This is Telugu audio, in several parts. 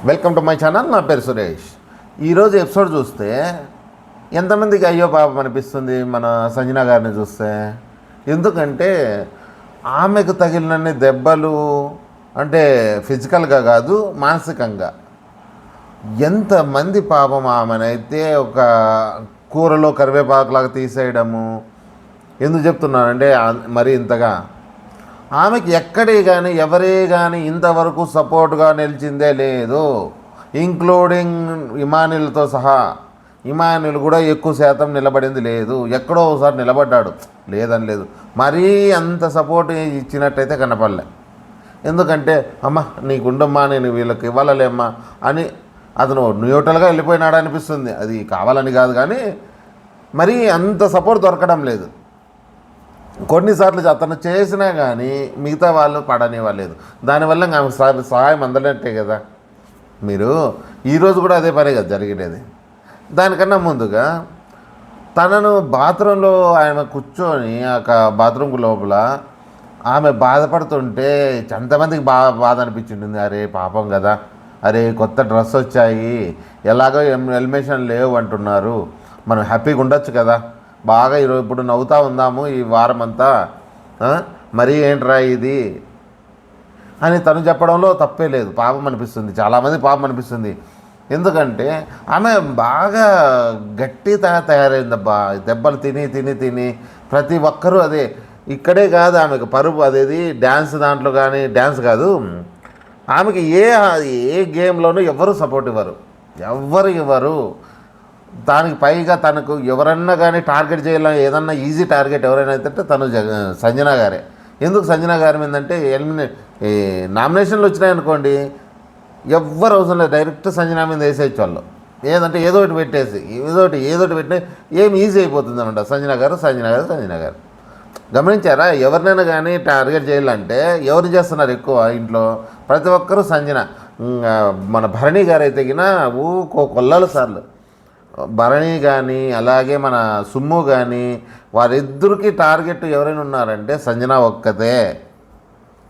Welcome to my channel. నా పేరు సురేష్. ఈరోజు ఎపిసోడ్ చూస్తే ఎంతమందికి అయ్యో పాపం అనిపిస్తుంది మన సంజన గారిని చూస్తే. ఎందుకంటే ఆమెకు తగిలినన్ని దెబ్బలు అంటే ఫిజికల్గా కాదు, మానసికంగా ఎంతమంది పాపం ఆమెనైతే ఒక కూరలో కరివేపాకులాగా తీసేయడము. ఎందుకు చెప్తున్నానంటే మరీ ఇంతగా ఆమెకి ఎక్కడే కానీ ఎవరే కానీ ఇంతవరకు సపోర్ట్గా నిలిచిందే లేదు, ఇంక్లూడింగ్ ఇమానుయల్తో సహా. ఇమానుయల్ కూడా ఎక్కువ శాతం నిలబడింది లేదు, ఎక్కడో ఒకసారి నిలబడ్డాడు, లేదని లేదు. మరీ అంత సపోర్ట్ ఇచ్చినట్టయితే కనపడలే. ఎందుకంటే అమ్మ నీకుండమ్మా, నేను వీళ్ళకి ఇవ్వాలలేమ్మా అని అతను న్యూట్రల్గా వెళ్ళిపోయినాడు అనిపిస్తుంది. అది కావాలని కాదు, కానీ మరీ అంత సపోర్ట్ దొరకడం లేదు. కొన్నిసార్లు అతను చేసినా కానీ మిగతా వాళ్ళు పడనివ్వలేదు. దానివల్ల ఆమెకు సహాయం అందనట్టే కదా. మీరు ఈరోజు కూడా అదే పనే కదా జరిగినది. దానికన్నా ముందుగా తనను బాత్రూంలో ఆమె కూర్చొని బాత్రూమ్ లోపల ఆమె బాధపడుతుంటే ఎంతమందికి బాధ అనిపించింటుంది. అరే పాపం కదా, అరే కొత్త డ్రెస్ వచ్చాయి, ఎలాగో ఎలిమినేషన్ లేవు అంటున్నారు, మనం హ్యాపీగా ఉండొచ్చు కదా, బాగా ఇప్పుడు నవ్వుతూ ఉందాము ఈ వారం అంతా, మరీ ఏంట్రా ఇది అని తను చెప్పడంలో తప్పే లేదు. పాపం అనిపిస్తుంది, చాలామంది పాపం అనిపిస్తుంది. ఎందుకంటే ఆమె బాగా గట్టి తయారైందబ్బా, దెబ్బలు తిని తిని తిని. ప్రతి ఒక్కరూ అదే, ఇక్కడే కాదు ఆమెకు పరుపు అదేది డ్యాన్స్ దాంట్లో కానీ, డ్యాన్స్ కాదు ఆమెకి ఏ గేమ్లోనూ ఎవరు సపోర్ట్ ఇవ్వరు, ఎవ్వరు ఇవ్వరు. దానికి పైగా తనకు ఎవరన్నా కానీ టార్గెట్ చేయాలని ఏదన్నా ఈజీ టార్గెట్ ఎవరైనా అయితే తను సంజన గారే. ఎందుకు సంజన గారి ఏంటంటే నామినేషన్లు వచ్చినాయనుకోండి, ఎవ్వరు అవసరం లేదు, డైరెక్ట్ సంజన మీద వేసేయచ్చు వాళ్ళు. ఏదంటే ఏదో ఒకటి పెట్టేసి ఏదోటి పెట్టినా ఏం ఈజీ అయిపోతుంది అనమాట. సంజన గారు గమనించారా? ఎవరినైనా కానీ టార్గెట్ చేయాలంటే ఎవరు చేస్తున్నారు ఎక్కువ ఇంట్లో? ప్రతి ఒక్కరూ సంజన. మన భరణి గారు అయితే గిన కొల్లలు సార్లు భరణి కానీ అలాగే మన సుమ్ము కానీ వారిద్దరికి టార్గెట్ ఎవరైనా ఉన్నారంటే సంజన ఒక్కతే.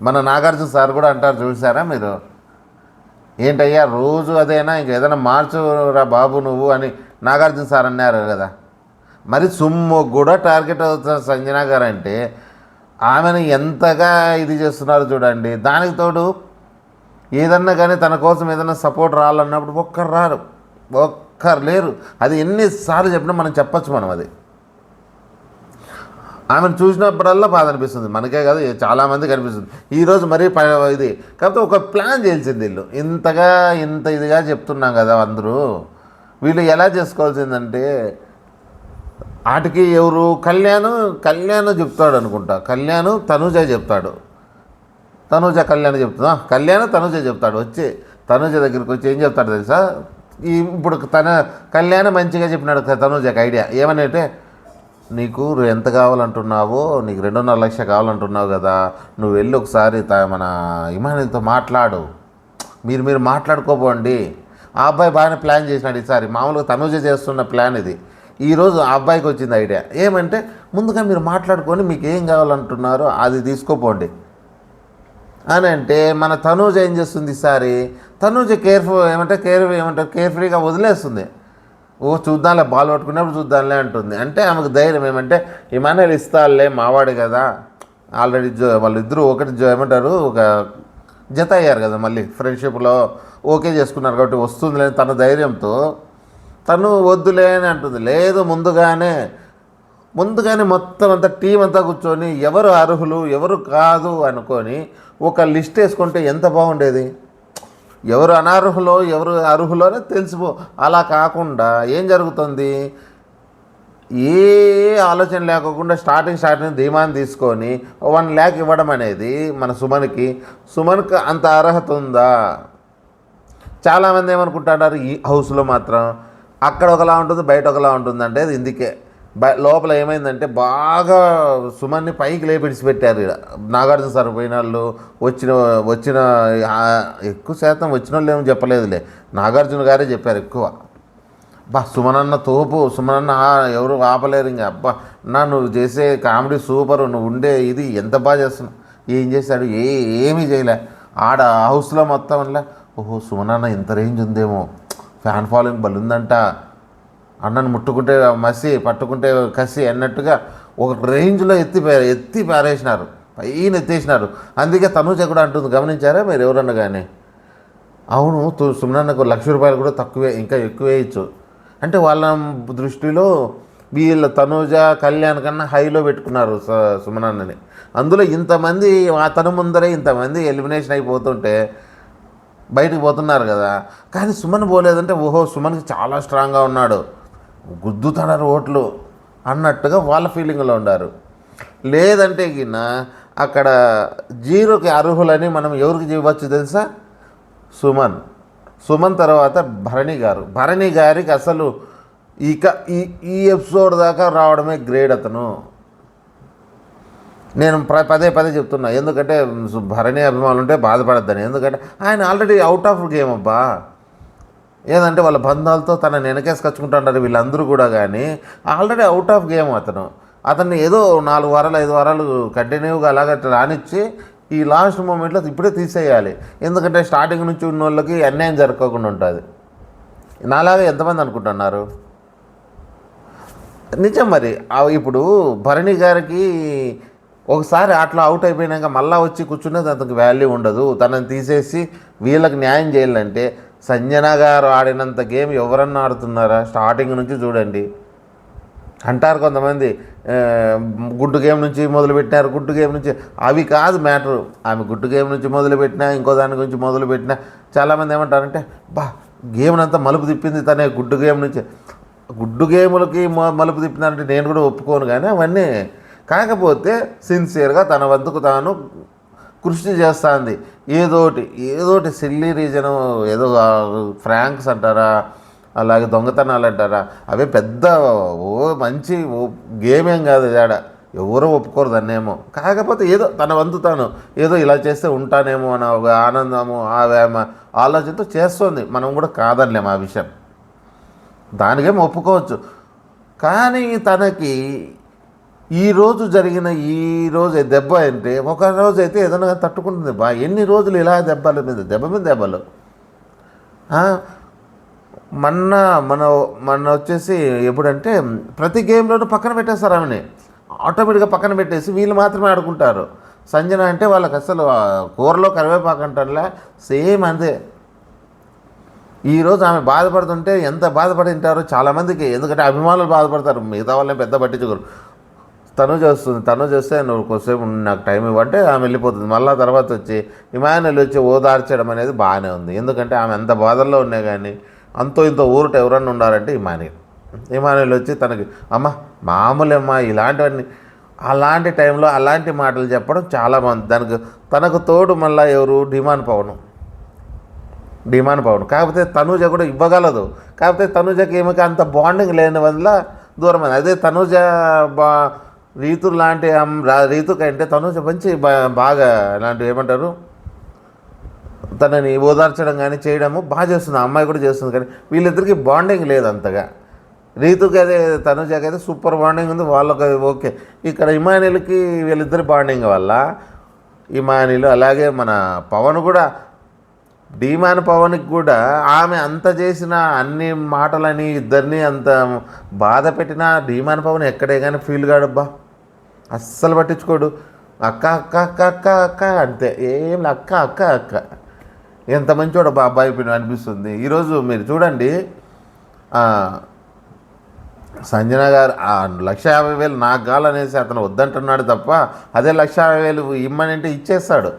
మన నాగార్జున సార్ కూడా అంటారు, చూసారా మీరు? ఏంటయ్యా రోజు అదేనా, ఇంకేదైనా మార్చురా బాబు నువ్వు అని నాగార్జున సార్ అన్నారు కదా. మరి సుమ్ము కూడా టార్గెట్ అవుతారు సంజన గారు అంటే ఆమెను ఎంతగా ఇది చేస్తున్నారు చూడండి. దానికి తోడు ఏదన్నా కానీ తన కోసం ఏదైనా సపోర్ట్ రావాలన్నప్పుడు ఒక్కరు రారు, ఒక్కరు లేరు. అది ఎన్నిసార్లు చెప్పినా మనం చెప్పచ్చు. మనం అది ఆమెను చూసినప్పుడల్లా బాధ అనిపిస్తుంది, మనకే కాదు చాలామందికి అనిపిస్తుంది. ఈరోజు మరీ ఇది కాకపోతే ఒక ప్లాన్ చేయాల్సింది వీళ్ళు. ఇంత ఇదిగా చెప్తున్నాం కదా అందరూ. వీళ్ళు ఎలా చేసుకోవాల్సిందంటే వాటికి ఎవరు కళ్యాణ్ చెప్తాడు అనుకుంటా. తనూజ చెప్తాడు, తనూజ చెప్తాడు. వచ్చి తనూజ దగ్గరికి వచ్చి ఏం చెప్తాడు తెలుసా? ఇప్పుడు కళ్యాణ్ మంచిగా చెప్పినాడు తనూజకి ఐడియా. ఏమనంటే, నీకు ఎంత కావాలంటున్నావో, నీకు 2.5 లక్షలు కావాలంటున్నావు కదా, నువ్వు వెళ్ళి ఒకసారి మన ఇమానుయల్తో మాట్లాడు, మీరు మాట్లాడుకోపోండి. ఆ అబ్బాయి బాగానే ప్లాన్ చేసినాడు ఈసారి. మామూలుగా తనూజ చేస్తున్న ప్లాన్ ఇది. ఈరోజు ఆ అబ్బాయికి వచ్చింది ఐడియా. ఏమంటే, ముందుగా మీరు మాట్లాడుకొని మీకు ఏం కావాలంటున్నారో అది తీసుకోపోండి అని అంటే, మన తనూజ ఏం చేస్తుంది ఈసారి? తనూజ కేర్ఫ్రీగా వదిలేస్తుంది. చూద్దాంలే, బాల్ పట్టుకున్నప్పుడు చూద్దాంలే అంటుంది. అంటే ఆమెకు ధైర్యం ఏమంటే, ఇమానుయల్ ఇస్తాలే మావాడు కదా, ఆల్రెడీ వాళ్ళిద్దరూ ఒక జత అయ్యారు కదా, మళ్ళీ ఫ్రెండ్షిప్లో ఓకే చేసుకున్నారు కాబట్టి వస్తుంది లేని తన ధైర్యంతో తను వద్దులే అని అంటుంది. లేదు, ముందుగానే మొత్తం అంతా టీం అంతా కూర్చొని ఎవరు అర్హులు ఎవరు కాదు అనుకొని ఒక లిస్ట్ వేసుకుంటే ఎంత బాగుండేది. ఎవరు అనర్హులో ఎవరు అర్హులో అనేది తెలిసిపో. అలా కాకుండా ఏం జరుగుతుంది, ఏ ఆలోచన లేకుండా స్టార్టింగ్ ధీమాన్ని తీసుకొని 1 lakh ఇవ్వడం అనేది మన సుమన్కి అంత అర్హత ఉందా? చాలామంది ఏమనుకుంటారు, ఈ హౌస్లో మాత్రం అక్కడ ఒకలా ఉంటుంది, బయట ఒకలా ఉంటుంది. అంటే అది ఇందుకే లోపల ఏమైందంటే బాగా సుమన్ని పైకి లేపిడిచిపెట్టారు. నాగార్జున సార్ పోయిన వాళ్ళు వచ్చిన ఎక్కువ శాతం వచ్చిన వాళ్ళు ఏమో చెప్పలేదులే, నాగార్జున గారే చెప్పారు ఎక్కువ. సుమనన్న తోపు, సుమనన్న ఎవరు ఆపలేరు ఇంకా. నువ్వు చేసే కామెడీ సూపరు, నువ్వు ఉండే ఇది ఎంత బాగా చేస్తున్నావు. ఏం చేశాడు? ఏమీ చేయలే. ఆడ హౌస్లో మొత్తం ఓహో సుమనన్న ఇంత రేంజ్ ఉందేమో, ఫ్యాన్ ఫాలోయింగ్ బలుందంట, అన్నను ముట్టుకుంటే మసి పట్టుకుంటే కసి అన్నట్టుగా ఒక రేంజ్లో ఎత్తి పారేసినారు, పైన ఎత్తేసినారు. అందుకే తనూజ కూడా అంటుంది, గమనించారా మీరు ఎవరన్నా కానీ? అవును సుమనన్నకు ₹1,00,000 కూడా తక్కువే, ఇంకా ఎక్కువే ఇచ్చు అంటే వాళ్ళ దృష్టిలో వీళ్ళ తనూజ కళ్యాణ్ కన్నా హైలో పెట్టుకున్నారు సుమనన్నని. అందులో ఇంతమంది తన ముందరే ఇంతమంది ఎలిమినేషన్ అయిపోతుంటే బయటకు పోతున్నారు కదా. కానీ సుమన్ పోలేదంటే ఓహో సుమన్కి చాలా స్ట్రాంగ్గా ఉన్నాడు, గుద్దుతాడారు ఓట్లు అన్నట్టుగా వాళ్ళ ఫీలింగ్లో ఉన్నారు. లేదంటే గిన్న అక్కడ జీరోకి అర్హులని మనం ఎవరికి ఇవ్వచ్చు తెలుసా? సుమన్ తర్వాత భరణి గారికి అసలు ఇక ఈ ఎపిసోడ్ దాకా రావడమే గ్రేట్. అతను నేను పదే చెప్తున్నా, ఎందుకంటే భరణి అభిమానులు ఉంటే బాధపడద్దని. ఎందుకంటే ఆయన ఆల్రెడీ అవుట్ ఆఫ్ గేమ్ అబ్బా. ఏదంటే వాళ్ళ బంధాలతో తనని వెనకేసుకొచ్చుకుంటున్నారు వీళ్ళందరూ కూడా, కానీ ఆల్రెడీ అవుట్ ఆఫ్ గేమ్ అతన్ని ఏదో 4 వారాలు 5 వారాలు కంటిన్యూగా అలాగ రానిచ్చి ఈ లాస్ట్ మూమెంట్లో ఇప్పుడే తీసేయాలి. ఎందుకంటే స్టార్టింగ్ నుంచి ఉన్న వాళ్ళకి అన్యాయం జరగకుండా ఉంటుంది. నాలాగా ఎంతమంది అనుకుంటున్నారు? నిజం. మరి ఇప్పుడు భరణి గారికి ఒకసారి అట్లా అవుట్ అయిపోయినాక మళ్ళీ వచ్చి కూర్చునేది అతనికి వాల్యూ ఉండదు. తనని తీసేసి వీళ్ళకి న్యాయం చేయాలంటే సంజన గారు ఆడినంత గేమ్ ఎవరన్నా ఆడుతున్నారా? స్టార్టింగ్ నుంచి చూడండి. అంటారు కొంతమంది గుడ్డు గేమ్ నుంచి మొదలుపెట్టినారు, గుడ్డు గేమ్ నుంచి. అవి కాదు మ్యాటరు. ఆమె గుడ్డు గేమ్ నుంచి మొదలుపెట్టినా, ఇంకో దాని గురించి మొదలుపెట్టినా చాలామంది ఏమంటారంటే గేమ్నంతా మలుపు తిప్పింది తనే గుడ్డు గేమ్ నుంచి. గుడ్డు గేములకి మలుపు తిప్పినారంటే నేను కూడా ఒప్పుకోను, కానీ అవన్నీ కాకపోతే సిన్సియర్గా తన వంతుకు తాను కృషి చేస్తుంది. ఏదోటి సిల్లీ రీజను, ఏదో ఫ్రాంక్స్ అంటారా, అలాగే దొంగతనాలు అంటారా, అవే పెద్ద మంచి గేమ్ ఏం కాదు. ఎవరో ఒప్పుకోరు దాన్నేమో. కాకపోతే ఏదో తన వంతు తాను ఏదో ఇలా చేస్తే ఉంటానేమో అన్న ఒక ఆనందము ఆలోచనతో చేస్తుంది. మనం కూడా కాదనిలేము ఆ విషయం, దానికేమో ఒప్పుకోవచ్చు. కానీ తనకి ఈరోజు జరిగిన దెబ్బ అంటే ఒక రోజు అయితే ఏదైనా తట్టుకుంటుంది. ఎన్ని రోజులు ఇలా దెబ్బ మీద దెబ్బలు. మన వచ్చేసి ఎప్పుడంటే ప్రతి గేమ్లోనూ పక్కన పెట్టేస్తారు ఆమెని, ఆటోమేటిక్గా పక్కన పెట్టేసి వీళ్ళు మాత్రమే ఆడుకుంటారు. సంజన అంటే వాళ్ళకి అసలు కూరలో కరివేపాకు అంటారులే, సేమ్ అంతే. ఈరోజు ఆమె బాధపడుతుంటే ఎంత బాధపడి ఉంటారో చాలామందికి, ఎందుకంటే అభిమానులు బాధపడతారు, మిగతా వాళ్ళని పెద్ద పట్టించుకోరు. తను చేస్తే నువ్వు కొద్దిసేపు నాకు టైం ఇవ్వంటే ఆమె వెళ్ళిపోతుంది. మళ్ళీ తర్వాత వచ్చి ఇమానుయేల్ వచ్చి ఓదార్చడం అనేది బాగానే ఉంది. ఎందుకంటే ఆమె అంత బాధల్లో ఉన్నాయి, కానీ అంతో ఇంత ఊరుట ఎవరన్నా ఉండాలంటే ఇమానుయేల్ వచ్చి తనకి అమ్మ మామూలమ్మ ఇలాంటివన్నీ, అలాంటి టైంలో అలాంటి మాటలు చెప్పడం చాలా బాగుంది. తనకు తోడు మళ్ళీ ఎవరు డిమాండ్ పవన్. కాకపోతే తనూజ కూడా ఇవ్వగలదు, కాకపోతే తనూజకి ఏమికి అంత బాండింగ్ లేని వల్ల దూరమైంది. అదే తనూజ రీతు లాంటి రీతుకంటే తనూజ మంచి బాగా ఇలాంటివి ఏమంటారు, తనని ఓదార్చడం కానీ చేయడము బాగా చేస్తుంది. ఆ అమ్మాయి కూడా చేస్తుంది, కానీ వీళ్ళిద్దరికీ బాండింగ్ లేదు అంతగా. రీతుకి అదే తనూజకి అయితే సూపర్ బాండింగ్ ఉంది, వాళ్ళకి ఓకే. ఇక్కడ ఇమానుయేల్కి వీళ్ళిద్దరి బాండింగ్ వల్ల ఇమానుయేల్ అలాగే మన పవన్ కూడా, డిమాన్ పవన్కి కూడా ఆమె అంత చేసిన అన్ని మాటలని ఇద్దరిని అంత బాధ పెట్టినా డిమాన్ పవన్ ఎక్కడే కానీ ఫీల్ కాడబ్బా, అస్సలు పట్టించుకోడు. అక్క అక్క అక్క అక్క అక్క అంతే, ఏం అక్క అక్క అక్క. ఎంత మంచోడు అబ్బాయి అనిపిస్తుంది. ఈరోజు మీరు చూడండి, సంజన గారు 1,50,000 నాకు కావాలనేసి అతను వద్దంటున్నాడు తప్ప, అదే 1,50,000 ఇమ్మనంటే ఇచ్చేస్తాడు.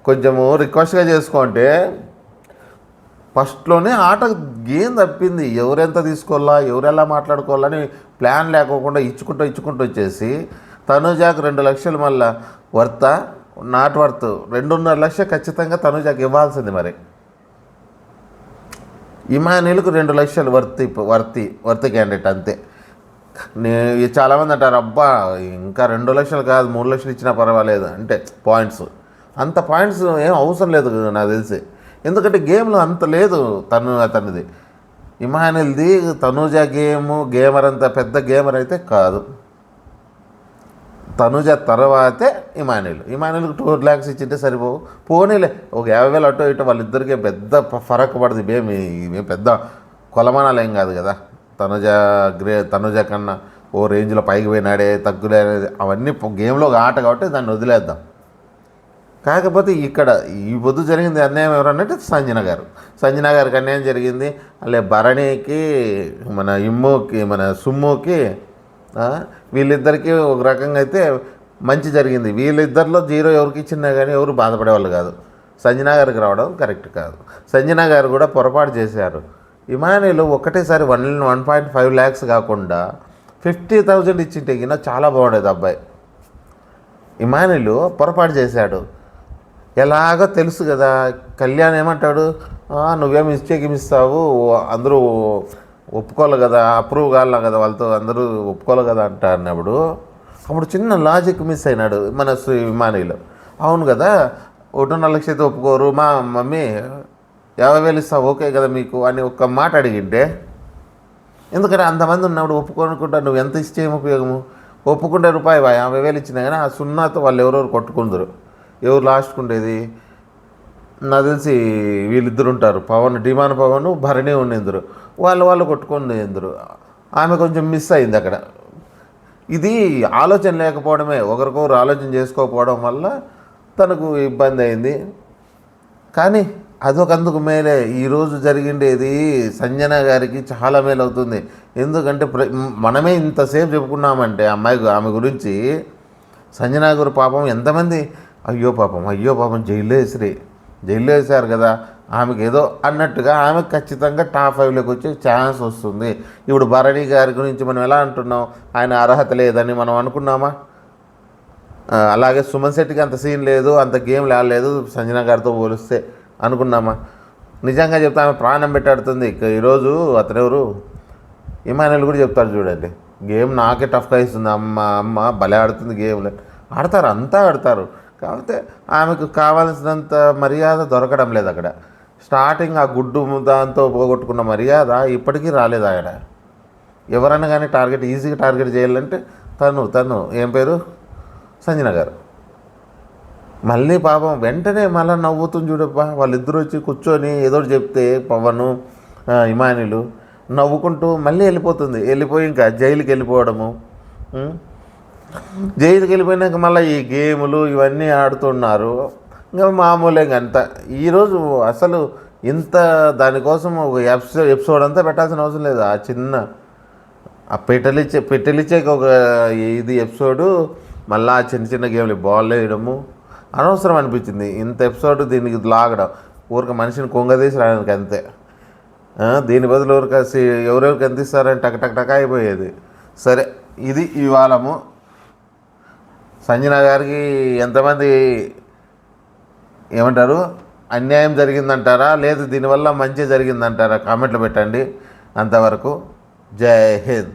కొంచెము రిక్వెస్ట్గా చేసుకుంటే ఫస్ట్లోనే ఆట గేమ్ తప్పింది. ఎవరెంత తీసుకోవాలా, ఎవరెలా మాట్లాడుకోవాలని ప్లాన్ లేకోకుండా ఇచ్చుకుంటూ వచ్చేసి తనూజాకు 2 లక్షలు మళ్ళీ నాట్ వర్త్ 2.5 లక్షలు ఖచ్చితంగా తనూజాకి ఇవ్వాల్సింది. మరి ఇమానుయేల్కు 2 లక్షలు వర్తి క్యాండిడేట్ అంతే. చాలామంది అంటారు అబ్బా ఇంకా 2 లక్షలు కాదు 3 లక్షలు ఇచ్చినా పర్వాలేదు అంటే పాయింట్స్, అంత పాయింట్స్ ఏం అవసరం లేదు నాకు తెలిసి. ఎందుకంటే గేమ్లో అంత లేదు అతనిది. ఇమానుయేల్ది తనూజ గేమర్ అంత పెద్ద గేమర్ అయితే కాదు. తనుజ తర్వాతే ఇమానుయల్కి 2 lakhs ఇచ్చింటే సరిపోవు. పోనీలే ఒక 50,000 అటో ఇటో వాళ్ళిద్దరికీ పెద్ద ఫరక్ పడదు. ఇవేమి పెద్ద కొలమానాలు ఏం కాదు కదా. తనుజ కన్నా ఓ రేంజ్లో పైకి పోయినాడే తగ్గులే అవన్నీ గేమ్లో ఒక ఆట కాబట్టి దాన్ని వదిలేద్దాం. కాకపోతే ఇక్కడ ఈ పొద్దు జరిగింది అన్యాయం ఎవరన్నట్టు సంజన గారికి అన్యాయం జరిగింది. అలే భరణికి మన ఇమ్ముకి మన సుమ్ముకి వీళ్ళిద్దరికీ ఒక రకంగా అయితే మంచి జరిగింది. వీళ్ళిద్దరిలో 0 ఎవరికి ఇచ్చినా కానీ ఎవరు బాధపడేవాళ్ళు కాదు. సంజన గారికి రావడం కరెక్ట్ కాదు. సంజన గారు కూడా పొరపాటు చేశారు. ఇమానుయల్ ఒకటేసారి 1.5 lakhs కాకుండా 50,000 ఇచ్చింటే గిన చాలా బాగుండేది అబ్బాయి. ఇమానుయల్ పొరపాటు చేశాడు. ఎలాగో తెలుసు కదా. కళ్యాణ్ ఏమంటాడు, నువ్వేమి ఇస్తావు, అందరూ ఒప్పుకోవాలి కదా, అప్రూవ్ కావాలి కదా, వాళ్ళతో అందరూ ఒప్పుకోవాలి కదా అన్నప్పుడు అప్పుడు చిన్న లాజిక్ మిస్ అయినాడు మన ఇమానుయల్. అవును కదా, 1.5 లక్షలు అయితే ఒప్పుకోరు, మా మమ్మీ 50,000 ఇస్తావు ఓకే కదా మీకు అని ఒక్క మాట అడిగింటే, ఎందుకంటే అంతమంది ఉన్నప్పుడు ఒప్పుకోనుకుంటా నువ్వు ఎంత ఇస్తే ఏం ఉపయోగము. ఒప్పుకుంటే రూపాయి 50,000 ఇచ్చినా కానీ ఆ సున్నాతో వాళ్ళు ఎవరెవరు కొట్టుకుందరు. ఎవరు లాస్ట్కు ఉండేది నాకు తెలిసి వీళ్ళిద్దరు ఉంటారు, డిమాన్ పవన్ భరణి ఉండేందరు, వాళ్ళు కొట్టుకొని ఎందురు. ఆమె కొంచెం మిస్ అయింది అక్కడ. ఇది ఆలోచన లేకపోవడమే, ఒకరికొకరు ఆలోచన చేసుకోకపోవడం వల్ల తనకు ఇబ్బంది అయింది. కానీ అదొకందుకు మేలే. ఈరోజు జరిగిండేది సంజన గారికి చాలా మేలు అవుతుంది. ఎందుకంటే మనమే ఇంతసేపు చెప్పుకున్నామంటే ఆమె గురించి. సంజన గారు పాపం ఎంతమంది అయ్యో పాపం జైల్లో వేసారు కదా, ఆమెకు ఏదో అన్నట్టుగా ఆమెకు ఖచ్చితంగా టాప్ 5లోకి వచ్చే ఛాన్స్ వస్తుంది. ఇప్పుడు భరణి గారి గురించి మనం ఎలా అంటున్నాం, ఆయన అర్హత లేదని మనం అనుకున్నామా? అలాగే సుమన్ శెట్టికి అంత సీన్ లేదు, అంత గేమ్ ఆడలేదు సంజన గారితో పోలిస్తే అనుకున్నామా? నిజంగా చెప్తే ఆమె ప్రాణం పెట్టాడుతుంది. ఈరోజు అతనెవరు ఇమానుయల్ కూడా చెప్తాడు చూడండి, గేమ్ నాకే టఫ్గా ఇస్తుంది, అమ్మ భలే ఆడుతుంది గేమ్లో. అంతా ఆడతారు. కాకపోతే ఆమెకు కావాల్సినంత మర్యాద దొరకడం లేదు అక్కడ. స్టార్టింగ్ ఆ గుడ్డు దాంతో పోగొట్టుకున్న మర్యాద ఇప్పటికీ రాలేదు అక్కడ. ఎవరైనా కానీ ఈజీగా టార్గెట్ చేయాలంటే తను ఏం పేరు సంజన గారు. మళ్ళీ పాపం వెంటనే మళ్ళీ నవ్వుతుంది చూడబ్బా. వాళ్ళిద్దరూ వచ్చి కూర్చొని ఏదో చెప్తే పవను ఇమానుయల్ నవ్వుకుంటూ మళ్ళీ వెళ్ళిపోయి ఇంకా జైలుకి వెళ్ళిపోవడము. జైలుకి వెళ్ళిపోయినాక మళ్ళీ ఈ గేములు ఇవన్నీ ఆడుతున్నారు. ఇంకా మామూలే అంతా. ఈరోజు అసలు ఇంత దానికోసం ఒక ఎపిసోడ్ అంతా పెట్టాల్సిన అవసరం లేదు. ఆ చిన్న పెట్టెలిచ్చే ఒక ఇది ఎపిసోడు, మళ్ళీ ఆ చిన్న గేమ్లు బాల్ వేయడము అనవసరం అనిపించింది. ఇంత ఎపిసోడ్ దీనికి లాగడం ఊరికి మనిషిని కొంగదీసి రావడానికి అంతే. దీని బదులు ఎవరెవరికి ఎంత ఇస్తారని టక్ అయిపోయేది. సరే, ఇది ఇవాళము. సంజన గారికి ఎంతమంది ఏమంటారు, అన్యాయం జరిగిందంటారా లేదు దీనివల్ల మంచి జరిగిందంటారా కామెంట్లు పెట్టండి. అంతవరకు జై హింద్.